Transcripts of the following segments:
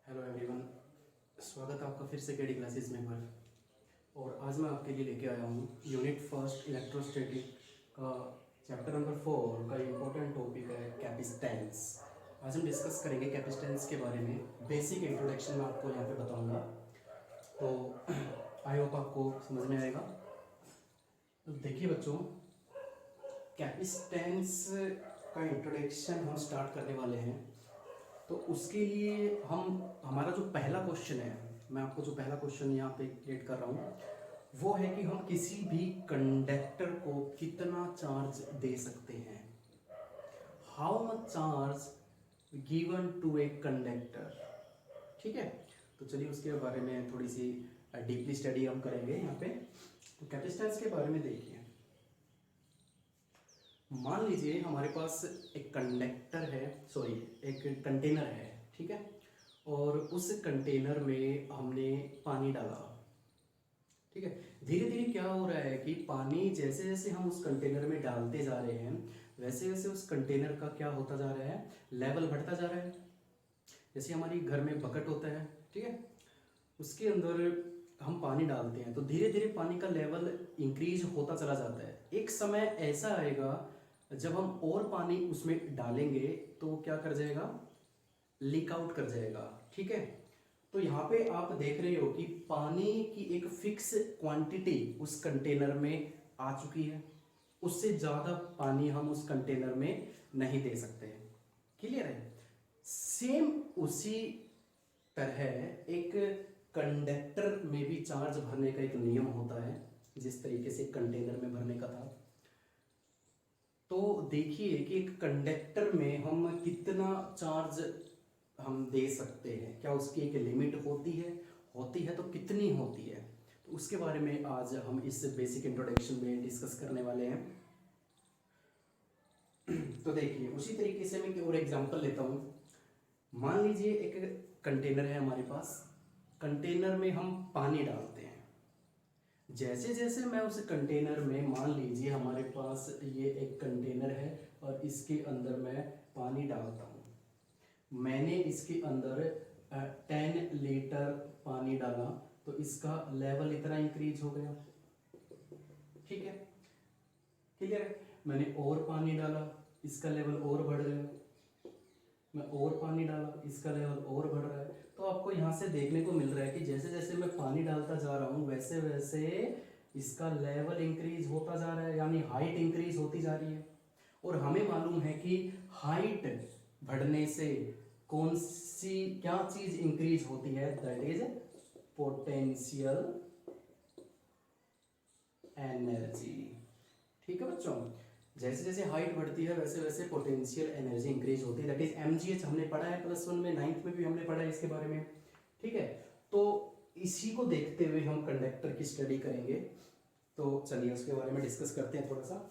Hello everyone, स्वागत है आपका फिर से केडी क्लासेस में एक बार। और आज मैं आपके लिए लेके आया हूँ यूनिट फर्स्ट इलेक्ट्रोस्टैटिक का चैप्टर नंबर 4 का इम्पोर्टेंट टॉपिक है कैपेसिटेंस। आज हम डिस्कस करेंगे कैपेसिटेंस के बारे में। बेसिक इंट्रोडक्शन मैं आपको यहाँ पे बताऊँगा, तो आई होप आपको समझ में आएगा। तो देखिए बच्चों, कैपेसिटेंस का इंट्रोडक्शन हम स्टार्ट करने वाले हैं। तो उसके लिए हमारा जो पहला क्वेश्चन है, मैं आपको जो पहला क्वेश्चन यहाँ पे क्रिएट कर रहा हूँ वो है कि हम किसी भी कंडक्टर को कितना चार्ज दे सकते हैं। How much charge given to a conductor. ठीक है, तो चलिए उसके बारे में थोड़ी सी डीपली स्टडी हम करेंगे यहाँ पे। तो कैपेसिटेंस के बारे में देखिए, मान लीजिए हमारे पास एक कंडक्टर है, सॉरी एक कंटेनर है, ठीक है। और उस कंटेनर में हमने पानी डाला, ठीक है। धीरे धीरे क्या हो रहा है कि पानी जैसे जैसे हम उस कंटेनर में डालते जा रहे हैं वैसे वैसे उस कंटेनर का क्या होता जा रहा है, लेवल बढ़ता जा रहा है। जैसे हमारी घर में बकेट होता है, ठीक है, उसके अंदर हम पानी डालते हैं तो धीरे धीरे पानी का लेवल इंक्रीज होता चला जाता है। एक समय ऐसा आएगा जब हम और पानी उसमें डालेंगे तो क्या कर जाएगा, लीक आउट कर जाएगा, ठीक है। तो यहाँ पे आप देख रहे हो कि पानी की एक फिक्स क्वांटिटी उस कंटेनर में आ चुकी है, उससे ज़्यादा पानी हम उस कंटेनर में नहीं दे सकते। क्लियर है। सेम उसी तरह एक कंडक्टर में भी चार्ज भरने का एक नियम होता है, जिस तरीके से कंटेनर में भरने का था। तो देखिए कि एक कंडक्टर में हम कितना चार्ज हम दे सकते हैं, क्या उसकी एक लिमिट होती है तो कितनी होती है, तो उसके बारे में आज हम इस बेसिक इंट्रोडक्शन में डिस्कस करने वाले हैं। तो देखिए उसी तरीके से मैं एक और एग्जांपल लेता हूँ। मान लीजिए एक कंटेनर है हमारे पास, कंटेनर में हम पानी डालते हैं। जैसे जैसे मैं उस कंटेनर में, मान लीजिए हमारे पास ये एक कंटेनर है और इसके अंदर मैं पानी डालता हूँ। मैंने इसके अंदर 10 लीटर पानी डाला तो इसका लेवल इतना इंक्रीज हो गया, ठीक है, क्लियर है। मैंने और पानी डाला, इसका लेवल और बढ़ गया। मैं और पानी डाला, इसका लेवल और बढ़ रहा है। तो आपको यहाँ से देखने को मिल रहा है कि जैसे जैसे मैं पानी डालता जा रहा हूँ वैसे वैसे इसका लेवल इंक्रीज होता जा रहा है, यानी हाइट इंक्रीज होती जा रही है। और हमें मालूम है कि हाइट बढ़ने से कौन सी क्या चीज इंक्रीज होती है, दैट इज पोटेंशियल एनर्जी। ठीक है बच्चों, जैसे जैसे हाइट बढ़ती है वैसे वैसे पोटेंशियल एनर्जी इंक्रीज होती है, दैट इज एमजीएच। हमने पढ़ा है +1 में, 9th में भी हमने पढ़ा है इसके बारे में, ठीक है। तो इसी को देखते हुए हम कंडक्टर की स्टडी करेंगे। तो चलिए उसके बारे में डिस्कस करते हैं थोड़ा सा।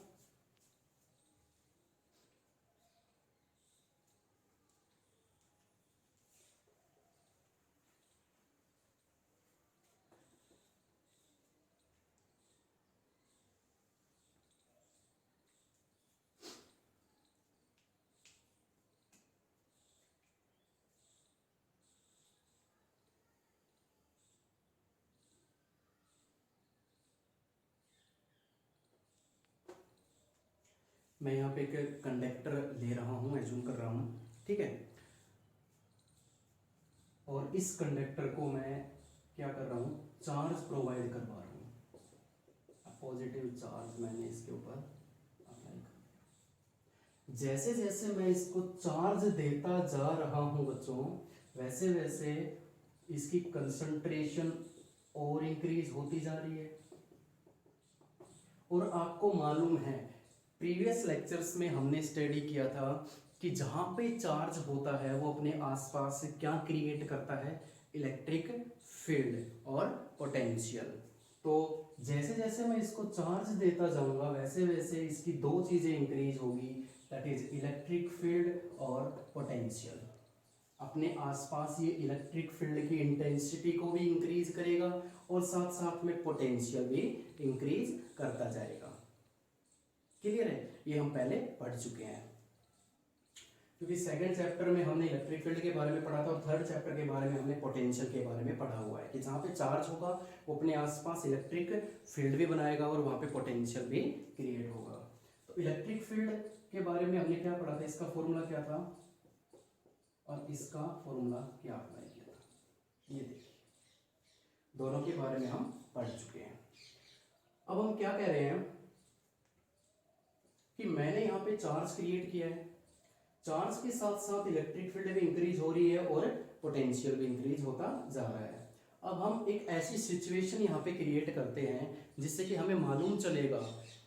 मैं यहाँ पे एक कंडक्टर ले रहा हूँ, एज्यूम कर रहा हूँ, ठीक है। और इस कंडक्टर को मैं क्या कर रहा हूँ, चार्ज प्रोवाइड करवा रहा हूँ। पॉजिटिव चार्ज मैंने इसके ऊपर अप्लाई कर। जैसे जैसे मैं इसको चार्ज देता जा रहा हूँ बच्चों, वैसे वैसे इसकी कंसंट्रेशन और इंक्रीज होती जा रही है। और आपको मालूम है प्रीवियस लेक्चर्स में हमने स्टडी किया था कि जहां पे चार्ज होता है वो अपने आसपास क्या क्रिएट करता है, इलेक्ट्रिक फील्ड और पोटेंशियल। तो जैसे जैसे मैं इसको चार्ज देता जाऊंगा वैसे वैसे इसकी दो चीजें इंक्रीज होगी, दैट इज इलेक्ट्रिक फील्ड और पोटेंशियल। अपने आसपास ये इलेक्ट्रिक फील्ड की इंटेंसिटी को भी इंक्रीज करेगा और साथ साथ में पोटेंशियल भी इंक्रीज करता जाएगा। क्लियर है, ये हम पहले पढ़ चुके हैं। क्योंकि सेकंड चैप्टर में हमने इलेक्ट्रिक फील्ड के बारे में पढ़ा था और थर्ड चैप्टर के बारे में हमने पोटेंशियल के बारे में पढ़ा हुआ है कि जहाँ पे चार्ज होगा वो अपने आसपास इलेक्ट्रिक फील्ड भी बनाएगा और वहाँ पे पोटेंशियल भी क्रिएट होगा। तो इलेक्ट्रिक फील्ड के बारे में हमने क्या पढ़ा था, इसका फॉर्मूला क्या था और इसका फॉर्मूला क्या अप्लाई किया था, ये देखिए दोनों के बारे में हम पढ़ चुके हैं। अब हम क्या कह रहे हैं कि मैंने यहाँ पे चार्ज क्रिएट किया है, चार्ज के साथ साथ इलेक्ट्रिक फील्ड भी इंक्रीज हो रही है और पोटेंशियल भी इंक्रीज होता जा रहा है। अब हम एक ऐसी सिचुएशन यहाँ पे क्रिएट करते हैं जिससे कि हमें मालूम चलेगा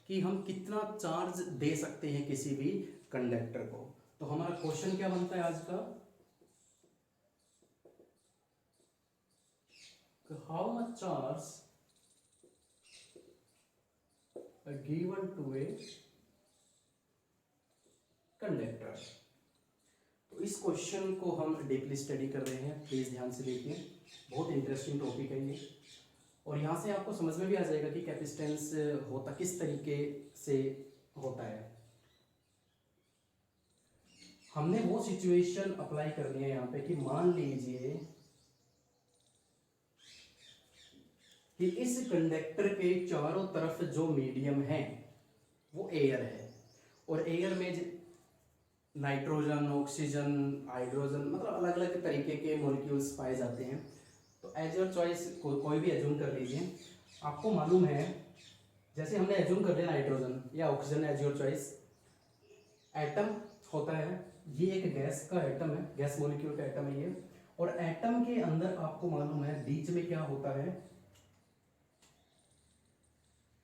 कि हम कितना चार्ज दे सकते हैं किसी भी कंडक्टर को। तो हमारा क्वेश्चन क्या बनता है आज का, how much charge given to a conductor. तो इस क्वेश्चन को हम डीपली स्टडी कर रहे हैं, प्लीज ध्यान से देखिए, बहुत इंटरेस्टिंग टॉपिक है ये। और यहाँ से आपको समझ में भी आ जाएगा कि कैपेसिटेंस होता किस तरीके से होता है। हमने वो सिचुएशन अप्लाई करनी है यहाँ पे कि मान लीजिए कि इस कंडक्टर के चारों तरफ जो मीडियम है वो एयर है और एयर में नाइट्रोजन, ऑक्सीजन, हाइड्रोजन, मतलब अलग अलग तरीके के मॉलिक्यूल्स पाए जाते हैं। तो एज योर चॉइस कोई भी एज्यूम कर लीजिए। आपको मालूम है, जैसे हमने एज्यूम कर लिया नाइट्रोजन या oxygen, as your choice, atom होता है, ये एक गैस का एटम है, गैस मॉलिक्यूल का एटम है ये। और एटम के अंदर आपको मालूम है बीच में क्या होता है,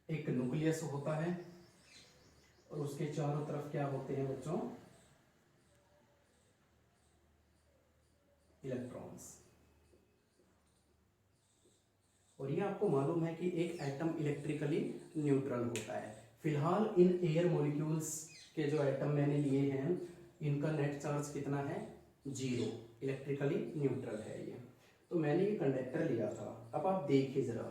एक न्यूक्लियस होता है और उसके चारों तरफ क्या होते हैं बच्चों, इलेक्ट्रॉन्स। और ये आपको मालूम है कि एक एटम इलेक्ट्रिकली न्यूट्रल होता है। फिलहाल इन एयर मॉलिक्यूल्स के जो एटम मैंने लिए हैं इनका नेट चार्ज कितना है, 0, इलेक्ट्रिकली न्यूट्रल है ये। तो मैंने ये कंडक्टर लिया था। अब आप देखिए जरा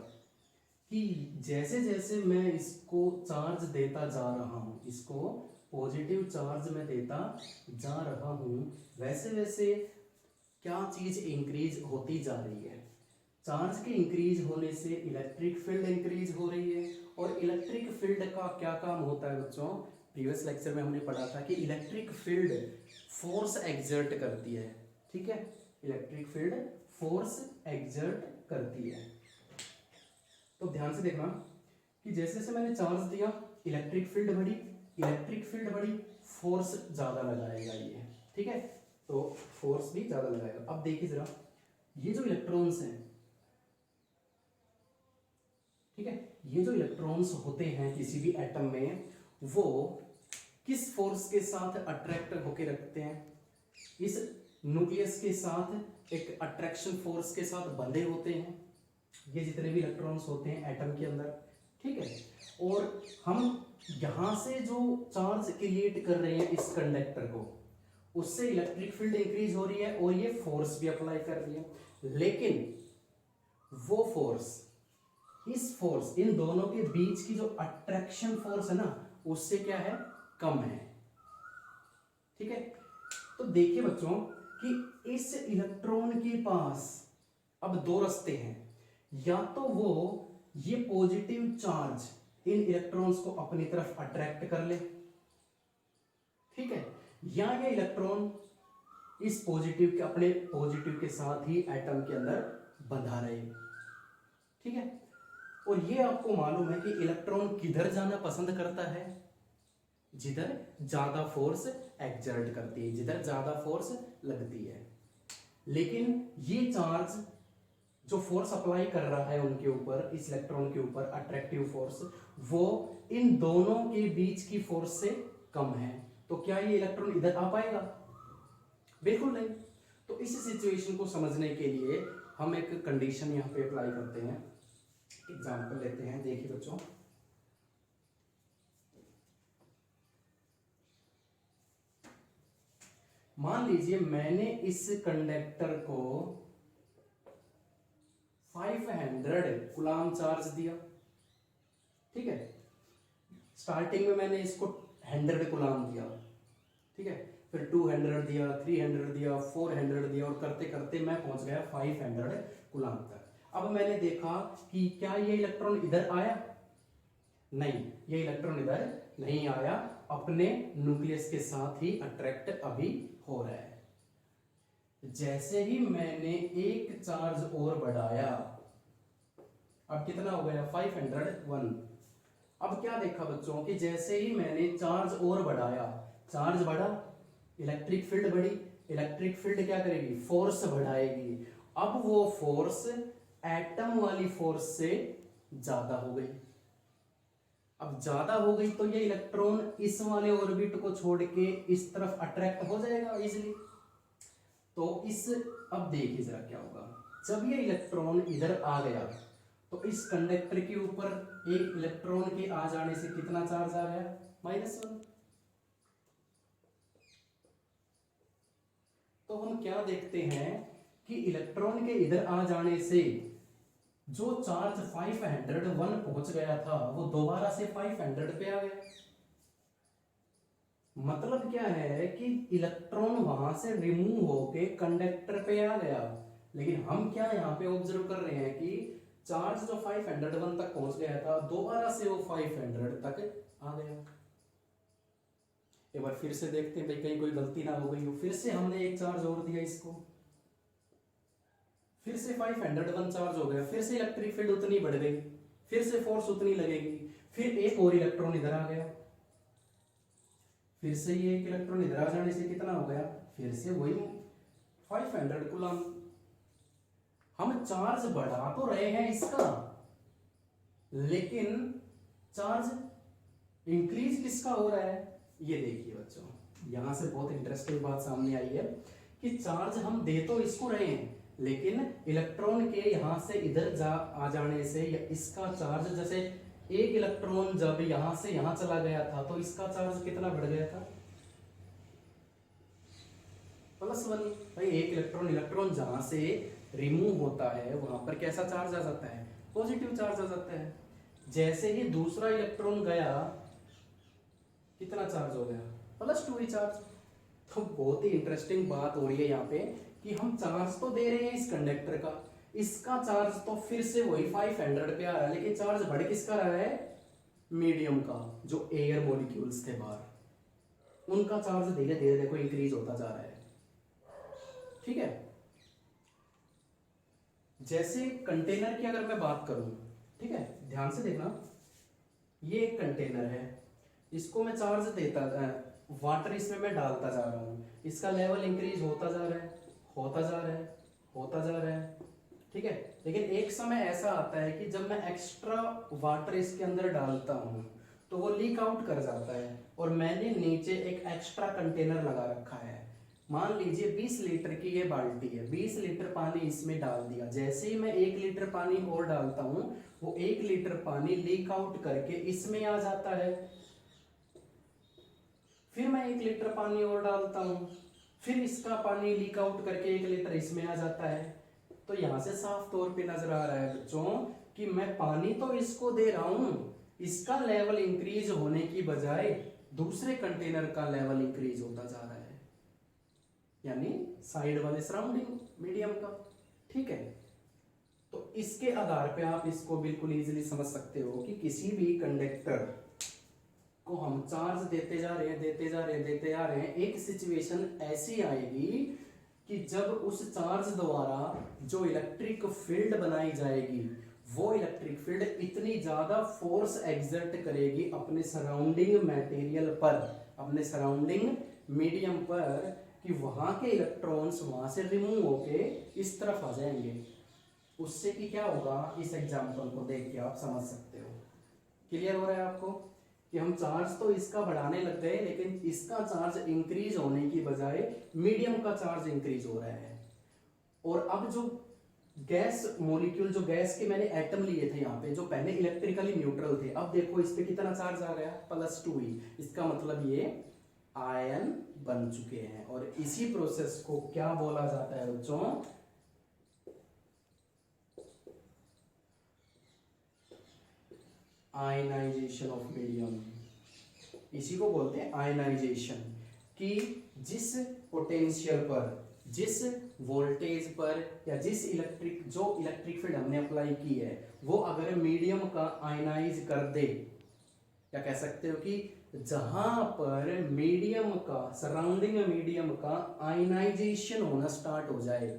कि जैसे जैसे मैं इसको चार्ज देता जा रहा हूँ, इसको पॉजिटिव चार्ज में देता जा रहा हूँ, वैसे वैसे क्या चीज इंक्रीज होती जा रही है। चार्ज के इंक्रीज होने से इलेक्ट्रिक फील्ड इंक्रीज हो रही है। और इलेक्ट्रिक फील्ड का क्या काम होता है बच्चों, प्रीवियस लेक्चर में हमने पढ़ा था कि इलेक्ट्रिक फील्ड फोर्स एक्सर्ट करती है। ठीक है, इलेक्ट्रिक फील्ड फोर्स एक्सर्ट करती है। तो ध्यान से देखना कि जैसे जैसे मैंने चार्ज दिया इलेक्ट्रिक फील्ड बढ़ी, इलेक्ट्रिक फील्ड बढ़ी, फोर्स ज्यादा लगाएगा ये। ठीक है, तो फोर्स भी ज्यादा लगाएगा। अब देखिए जरा, ये जो इलेक्ट्रॉन्स हैं, ठीक है, ये जो इलेक्ट्रॉन्स होते हैं किसी भी एटम में, वो किस फोर्स के साथ अट्रैक्ट होके रखते हैं, इस न्यूक्लियस के साथ एक अट्रैक्शन फोर्स के साथ बंधे होते हैं ये जितने भी इलेक्ट्रॉन्स होते हैं एटम के अंदर। ठीक है, और हम यहां से जो चार्ज क्रिएट कर रहे हैं इस कंडक्टर को, उससे इलेक्ट्रिक फील्ड इंक्रीज हो रही है और ये फोर्स भी अप्लाई कर रही है। लेकिन वो फोर्स, इस फोर्स, इन दोनों के बीच की जो अट्रैक्शन फोर्स है ना, उससे क्या है, कम है। ठीक है, तो देखिए बच्चों कि इस इलेक्ट्रॉन के पास अब दो रास्ते हैं, या तो वो ये पॉजिटिव चार्ज इन इलेक्ट्रॉन्स को अपनी तरफ अट्रैक्ट कर ले, ठीक है, या ये इलेक्ट्रॉन इस पॉजिटिव के, अपने पॉजिटिव के साथ ही एटम के अंदर बंधा रहे। ठीक है, और ये आपको मालूम है कि इलेक्ट्रॉन किधर जाना पसंद करता है, जिधर ज्यादा फोर्स एक्सर्ट करती है, जिधर ज्यादा फोर्स लगती है। लेकिन ये चार्ज जो फोर्स अप्लाई कर रहा है उनके ऊपर, इस इलेक्ट्रॉन के ऊपर अट्रैक्टिव फोर्स, वो इन दोनों के बीच की फोर्स से कम है। तो क्या ये इलेक्ट्रॉन इधर आ पाएगा? बिल्कुल नहीं। तो इस सिचुएशन को समझने के लिए हम एक कंडीशन यहां पे अप्लाई करते हैं, एग्जांपल लेते हैं। देखिए बच्चों, मान लीजिए मैंने इस कंडक्टर को 500 कूलाम चार्ज दिया। ठीक है, स्टार्टिंग में मैंने इसको 100 कूलाम दिया। ठीक है, फिर 200 दिया, 300 दिया, 400 दिया, और करते करते मैं पहुंच गया 500 कूलम तक। अब मैंने देखा कि क्या ये इलेक्ट्रॉन इधर आया? नहीं, ये इलेक्ट्रॉन इधर नहीं आया, अपने न्यूक्लियस के साथ ही अट्रैक्ट अभी हो रहा है। जैसे ही मैंने एक चार्ज और बढ़ाया, अब कितना हो गया? 501। अब क्या देखा बच्चों कि जैसे ही मैंने चार्ज और बढ़ाया, चार्ज बढ़ा, इलेक्ट्रिक फील्ड बढ़ी, इलेक्ट्रिक फील्ड क्या करेगी? फोर्स बढ़ाएगी। अब वो फोर्स एटम वाली फोर्स से ज्यादा हो गई। अब ज्यादा हो गई तो ये इलेक्ट्रॉन इस वाले ऑर्बिट को छोड़ के इस तरफ अट्रैक्ट हो जाएगा इजीली। तो इस, अब देखिए जरा क्या होगा, जब ये इलेक्ट्रॉन इधर आ गया तो इस कंडक्टर के ऊपर एक इलेक्ट्रॉन के आ जाने से कितना चार्ज आ गया? -1। तो हम क्या देखते हैं कि इलेक्ट्रॉन के इधर आ जाने से जो चार्ज 501 पहुंच गया था वो दोबारा से 500 पे आ गया। मतलब क्या है कि इलेक्ट्रॉन वहां से रिमूव होके कंडक्टर पे आ गया, लेकिन हम क्या यहाँ पे ऑब्जर्व कर रहे हैं कि चार्ज जो 501 तक पहुंच गया था दोबारा से वो 500 तक आ गया। एक बार फिर से देखते हैं भाई कहीं कोई गलती ना हो गई हो। फिर से हमने एक चार्ज और दिया इसको, फिर से 501 चार्ज हो गया, फिर से इलेक्ट्रिक फील्ड उतनी बढ़ गई, फिर से फोर्स उतनी लगेगी, फिर एक और इलेक्ट्रॉन इधर आ गया, फिर से ये एक इलेक्ट्रॉन इधर आ जाने से कितना हो गया? फिर से वही 500 कूलम। हम चार्ज बढ़ा तो रहे हैं इसका, लेकिन चार्ज इंक्रीज किसका हो रहा है? ये देखिए बच्चों, यहां से बहुत इंटरेस्टिंग बात सामने आई है कि चार्ज हम दे तो इसको रहे हैं, लेकिन इलेक्ट्रॉन के यहां से इधर आ जाने से या इसका चार्ज, जैसे एक इलेक्ट्रॉन जब यहां से यहां चला गया था तो इसका चार्ज कितना बढ़ गया था? +1। भाई एक इलेक्ट्रॉन, इलेक्ट्रॉन जहां से रिमूव होता है वहां पर कैसा चार्ज आ जाता है? पॉजिटिव चार्ज आ जाता है। जैसे ही दूसरा इलेक्ट्रॉन गया कितना चार्ज हो गया? +2 ही चार्ज। तो बहुत ही इंटरेस्टिंग बात हो रही है यहाँ पे कि हम चार्ज तो दे रहे हैं इस कंडक्टर का, इसका चार्ज तो फिर से वही 500 पे आ रहा है, लेकिन चार्ज बढ़ किसका रहा है? मीडियम का, जो एयर मॉलिक्यूल्स थे बाहर, उनका चार्ज धीरे धीरे देखो इंक्रीज होता जा रहा है। ठीक है, जैसे कंटेनर की अगर मैं बात करूं, ठीक है, ध्यान से देखना, ये एक कंटेनर है, इसको मैं चार्ज देता, वाटर इसमें मैं डालता जा रहा हूं, इसका लेवल इंक्रीज होता जा रहा है, होता जा रहा है, होता जा रहा है। ठीक है, लेकिन एक समय ऐसा आता है कि जब मैं एक्स्ट्रा वाटर इसके अंदर डालता हूं तो वो लीक आउट कर जाता है, और मैंने नीचे एक एक्स्ट्रा कंटेनर लगा रखा है। मान लीजिए 20 लीटर की ये बाल्टी है, 20 लीटर पानी इसमें डाल दिया, जैसे ही मैं 1 लीटर पानी और डालता हूं वो 1 लीटर पानी लीक आउट करके इसमें आ जाता है, फिर मैं 1 लीटर पानी और डालता हूं, फिर इसका पानी लीक आउट करके 1 लीटर इसमें आ जाता है। तो यहां से साफ तौर पे नजर आ रहा है बच्चों कि मैं पानी तो इसको दे रहा हूं, इसका लेवल इंक्रीज होने की बजाय दूसरे कंटेनर का लेवल इंक्रीज होता जा रहा है, यानी साइड वाले सराउंडिंग मीडियम का। ठीक है, तो इसके आधार पे आप इसको बिल्कुल इजीली समझ सकते हो कि किसी भी कंडक्टर को हम चार्ज देते जा रहे हैं, देते जा रहे हैं, देते जा रहे हैं, एक सिचुएशन ऐसी आएगी कि जब उस चार्ज द्वारा जो इलेक्ट्रिक फील्ड बनाई जाएगी वो इलेक्ट्रिक फील्ड इतनी ज्यादा फोर्स एग्जर्ट करेगी अपने सराउंडिंग मटेरियल पर, अपने सराउंडिंग मीडियम पर, कि वहां के इलेक्ट्रॉन्स वहां से रिमूव होके इस तरफ आ जाएंगे। उससे कि क्या होगा, इस एग्जांपल को देख के आप समझ सकते हो। क्लियर हो रहा है आपको कि हम चार्ज तो इसका बढ़ाने लग गए, लेकिन इसका चार्ज इंक्रीज होने की बजाय मीडियम का चार्ज इंक्रीज हो रहा है। और अब जो गैस मॉलिक्यूल, जो गैस के मैंने एटम लिए थे यहाँ पे, जो पहले इलेक्ट्रिकली न्यूट्रल थे, अब देखो इस पे कितना चार्ज आ गया? +2 ही। इसका मतलब ये आयन बन चुके हैं, और इसी प्रोसेस को क्या बोला जाता है बच्चों? Ionisation of medium. इसी को बोलते हैं आयनाइजेशन। कि जिस पोटेंशियल पर, जिस वोल्टेज पर या जिस इलेक्ट्रिक फील्ड हमने अप्लाई की है वो अगर मीडियम का आयनाइज कर दे, या कह सकते हो कि जहां पर मीडियम का, सराउंडिंग मीडियम का आयनाइजेशन होना स्टार्ट हो जाए,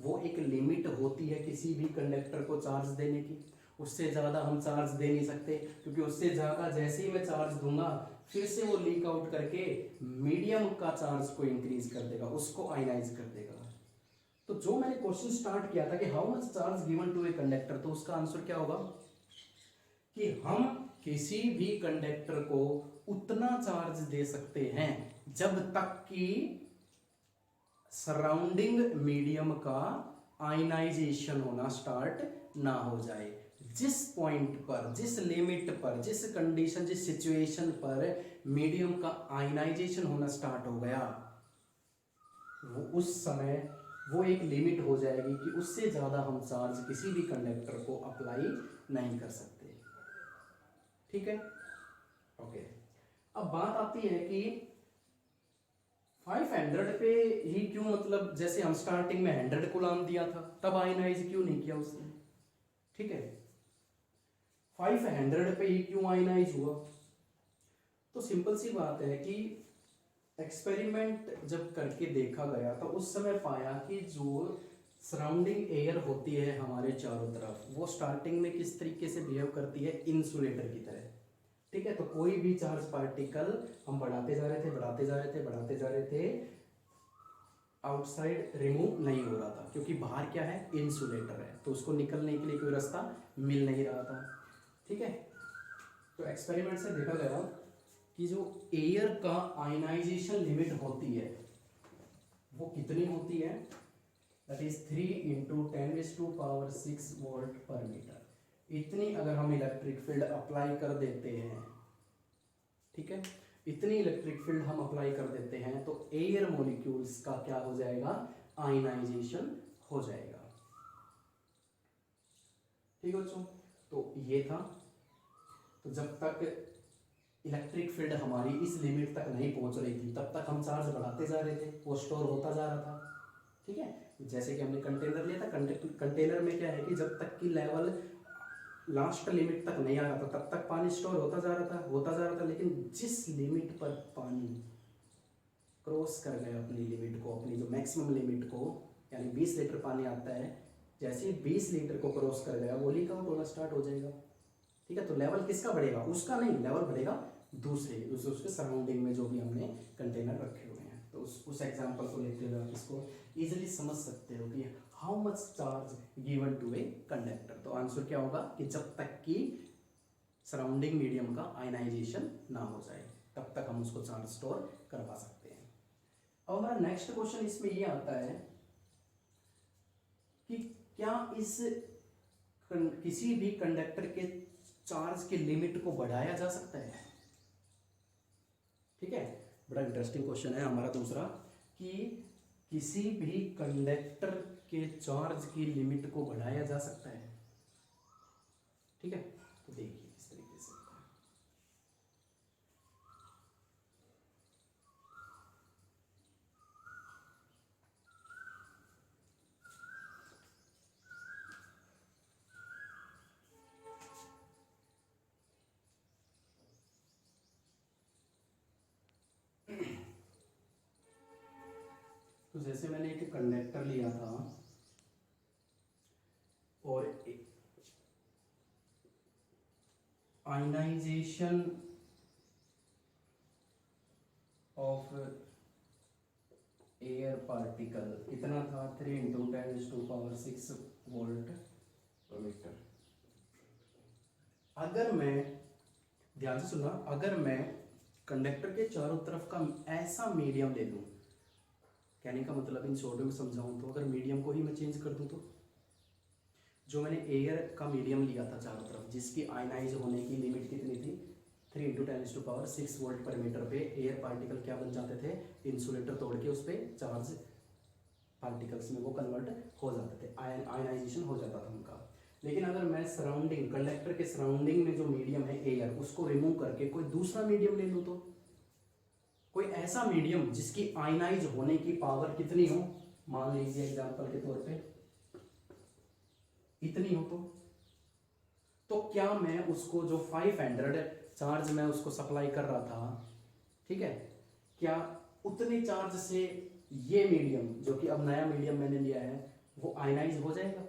वो एक लिमिट होती है किसी भी कंडक्टर को चार्ज देने की। उससे ज़्यादा हम चार्ज दे नहीं सकते, क्योंकि उससे ज़्यादा जैसे ही मैं चार्ज दूंगा फिर से वो लीक आउट करके मीडियम का चार्ज को इंक्रीज कर देगा, उसको आयनाइज कर देगा। तो जो मैंने क्वेश्चन स्टार्ट किया था कि how much charge given to a conductor, तो उसका आंसर क्या होगा कि हम किसी भी कंडक्टर को उतना चार्ज दे सकते हैं जब तक कि सराउंडिंग मीडियम का आयनाइजेशन होना स्टार्ट ना हो जाए। जिस पॉइंट पर, जिस लिमिट पर, जिस कंडीशन, जिस सिचुएशन पर मीडियम का आयनाइजेशन होना स्टार्ट हो गया, वो उस समय वो एक लिमिट हो जाएगी कि उससे ज़्यादा हम चार्ज किसी भी कंडक्टर को अप्लाई नहीं कर सकते। ठीक है, ओके। अब बात आती है कि 500 पे ही क्यों, मतलब जैसे हम स्टार्टिंग में 100 कूलम्ब दिया था तब आयनाइज क्यों नहीं किया उसने। ठीक है, 500 पे ही क्यों आयनाइज हुआ। तो सिंपल सी बात है कि एक्सपेरिमेंट जब करके देखा गया तो उस समय पाया कि जो सराउंडिंग एयर होती है हमारे चारों तरफ, वो स्टार्टिंग में किस तरीके से बिहेव करती है, इंसुलेटर की तरह। ठीक है, तो कोई भी चार्ज पार्टिकल हम बढ़ाते जा रहे थे, बढ़ाते जा रहे थे, बढ़ाते जा रहे थे, आउटसाइड रिमूव नहीं हो रहा था, क्योंकि बाहर क्या है, इंसुलेटर है, तो उसको निकलने के लिए कोई रास्ता मिल नहीं रहा था। ठीक है, तो एक्सपेरिमेंट से देखा गया कि जो एयर का आयनाइजेशन लिमिट होती है वो कितनी होती है, दैट इज 3 × 10⁻⁶ वोल्ट पर मीटर। इतनी अगर हम इलेक्ट्रिक फील्ड अप्लाई कर देते हैं, ठीक है, इतनी इलेक्ट्रिक फील्ड हम अप्लाई कर देते हैं तो एयर मॉलिक्यूल्स का क्या हो जाएगा, आयनाइजेशन हो जाएगा। ठीक है बच्चों, तो ये था। तो जब तक इलेक्ट्रिक फील्ड हमारी इस लिमिट तक नहीं पहुंच रही थी तब तक हम चार्ज बढ़ाते जा रहे थे, वो स्टोर होता जा रहा था। ठीक है, जैसे कि हमने कंटेनर लिया था, कंटेनर में क्या है कि जब तक की लेवल लास्ट लिमिट तक नहीं आ रहा था तब तक पानी स्टोर होता जा रहा था, लेकिन जिस लिमिट पर पानी क्रॉस कर गया अपनी लिमिट को, अपनी जो मैक्सिमम लिमिट को, यानी 20 लीटर पानी आता है, जैसे ही 20 लीटर को क्रॉस कर गया वो लीक आउट होना स्टार्ट हो जाएगा। ठीक है, तो लेवल किसका बढ़ेगा, उसका नहीं, लेवल बढ़ेगा दूसरे, उसके सराउंडिंग में जो भी हमने कंटेनर रखे हुए हैं। तो उस एग्जांपल को लेते हुए आप इसको इजीली समझ सकते हो कि how much charge given to a conductor. तो आंसर क्या होगा कि जब तक कि सराउंडिंग मीडियम का आयनाइजेशन ना हो जाए तब तक हम उसको चार्ज स्टोर करवा सकते हैं। अब हमारा नेक्स्ट क्वेश्चन इसमें ये आता है कि क्या इस किसी भी कंडक्टर के चार्ज की लिमिट को बढ़ाया जा सकता है। ठीक है, बड़ा इंटरेस्टिंग क्वेश्चन है हमारा दूसरा, कि किसी भी कंडक्टर के चार्ज की लिमिट को बढ़ाया जा सकता है। ठीक है, तो देखिए किस तरीके से। तो जैसे मैंने एक कंडक्टर लिया था और आयनाइजेशन ऑफ एयर पार्टिकल कितना था, 3 × 10⁻⁶ वोल्ट पर मीटर। अगर मैं, ध्यान से सुनना, अगर मैं कंडक्टर के चारों तरफ का ऐसा मीडियम ले लूं, कहने का मतलब इन शॉर्ट में समझाऊं तो, अगर मीडियम को ही मैं चेंज कर दूं तो, जो मैंने एयर का मीडियम लिया था चारों तरफ, जिसकी आयनाइज होने की लिमिट कितनी थी, 3 × 10⁻⁶ वोल्ट पर मीटर पे एयर पार्टिकल क्या बन जाते थे, इंसुलेटर तोड़ के उस पर चार्ज पार्टिकल्स में वो कन्वर्ट हो जाते थे, आयनाइजेशन हो जाता था उनका। लेकिन अगर मैं सराउंडिंग, कंडक्टर के सराउंडिंग में जो मीडियम है एयर, उसको रिमूव करके कोई दूसरा मीडियम ले लूँ तो, कोई ऐसा मीडियम जिसकी आयनाइज होने की पावर कितनी हो, मान लीजिए एग्जांपल के तौर पे इतनी हो, तो क्या मैं उसको जो 500 चार्ज मैं उसको सप्लाई कर रहा था, ठीक है, क्या उतने चार्ज से ये मीडियम जो कि अब नया मीडियम मैंने लिया है वो आयनाइज हो जाएगा?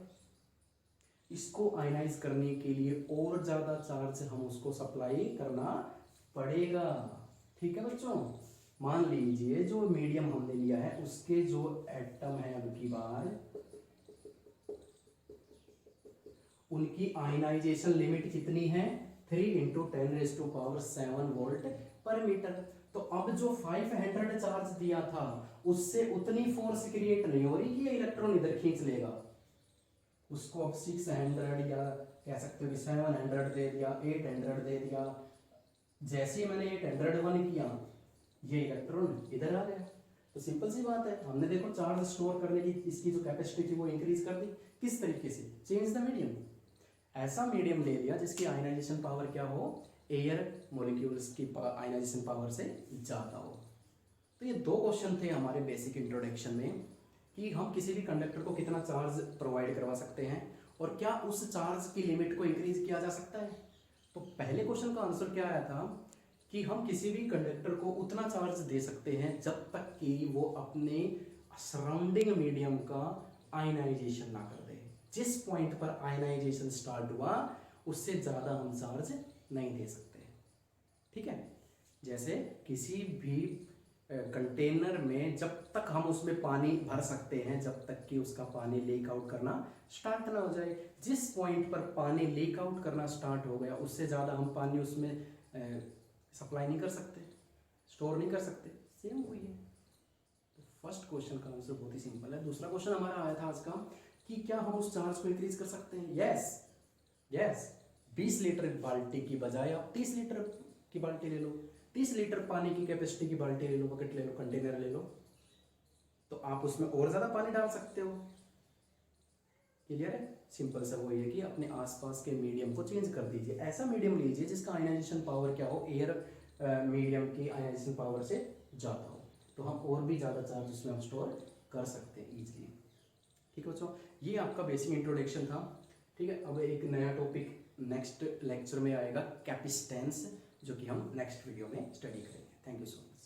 इसको आयनाइज करने के लिए और ज्यादा चार्ज हम उसको सप्लाई करना पड़ेगा। ठीक है बच्चों, मान लीजिए जो मीडियम हमने लिया है उसके जो एटम है अब की बार उनकी आयनाइजेशन लिमिट कितनी है, 3 × 10⁻⁷ वोल्ट पर मीटर। तो अब जो 500 चार्ज दिया था उससे उतनी फोर्स क्रिएट नहीं हो रही कि ये इलेक्ट्रॉन इधर खींच लेगा, उसको अब 600 या कह सकते हो कि 700 दे दिया, 800 दे दिया, जैसे ही मैंने 801 किया ये इलेक्ट्रॉन इधर आ गया। तो सिंपल सी बात है, हमने देखो चार्ज स्टोर करने की इसकी जो कैपेसिटी थी वो इंक्रीज कर दी। किस तरीके से? Change the medium. ऐसा मीडियम ले लिया जिसकी आयनाइजेशन पावर क्या हो, एयर मॉलिक्यूल्स की आयनाइजेशन पावर से ज़्यादा हो। तो ये दो क्वेश्चन थे हमारे बेसिक इंट्रोडक्शन में कि हम किसी भी कंडक्टर को कितना चार्ज प्रोवाइड करवा सकते हैं और क्या उस चार्ज की लिमिट को इंक्रीज किया जा सकता है। तो पहले क्वेश्चन का आंसर क्या आया था कि हम किसी भी कंडक्टर को उतना चार्ज दे सकते हैं जब तक कि वो अपने सराउंडिंग मीडियम का आयनाइजेशन ना कर दे। जिस पॉइंट पर आयनाइजेशन स्टार्ट हुआ उससे ज़्यादा हम चार्ज नहीं दे सकते। ठीक है, जैसे किसी भी कंटेनर में जब तक हम उसमें पानी भर सकते हैं जब तक कि उसका पानी लीक आउट करना स्टार्ट ना हो जाए। जिस पॉइंट पर पानी लीक आउट करना स्टार्ट हो गया उससे ज़्यादा हम पानी उसमें सप्लाई नहीं कर सकते, स्टोर नहीं कर सकते। सेम वही है। तो फर्स्ट क्वेश्चन का आंसर बहुत ही सिंपल है। दूसरा क्वेश्चन हमारा आया था आज का कि क्या हम उस चार्ज को इंक्रीज कर सकते हैं। यस यस, 20 लीटर बाल्टी की बजाय आप 30 लीटर की बाल्टी ले लो, 30 लीटर पानी की कैपेसिटी की बाल्टी ले लो, बकेट ले लो, कंटेनर ले लो, तो आप उसमें और ज़्यादा पानी डाल सकते हो। क्लियर है? सिंपल सा वही है कि अपने आसपास के मीडियम को चेंज कर दीजिए। ऐसा मीडियम लीजिए जिसका आयनाइजेशन पावर क्या हो, एयर मीडियम की आयनाइजेशन पावर से ज़्यादा हो, तो हम और भी ज़्यादा चार्ज उसमें हम स्टोर कर सकते हैं ईजिली। ठीक है बच्चों, ये आपका बेसिक इंट्रोडक्शन था। ठीक है, अब एक नया टॉपिक नेक्स्ट लेक्चर में आएगा, कैपेसिटेंस, जो कि हम नेक्स्ट वीडियो में स्टडी करेंगे। Thank you so much.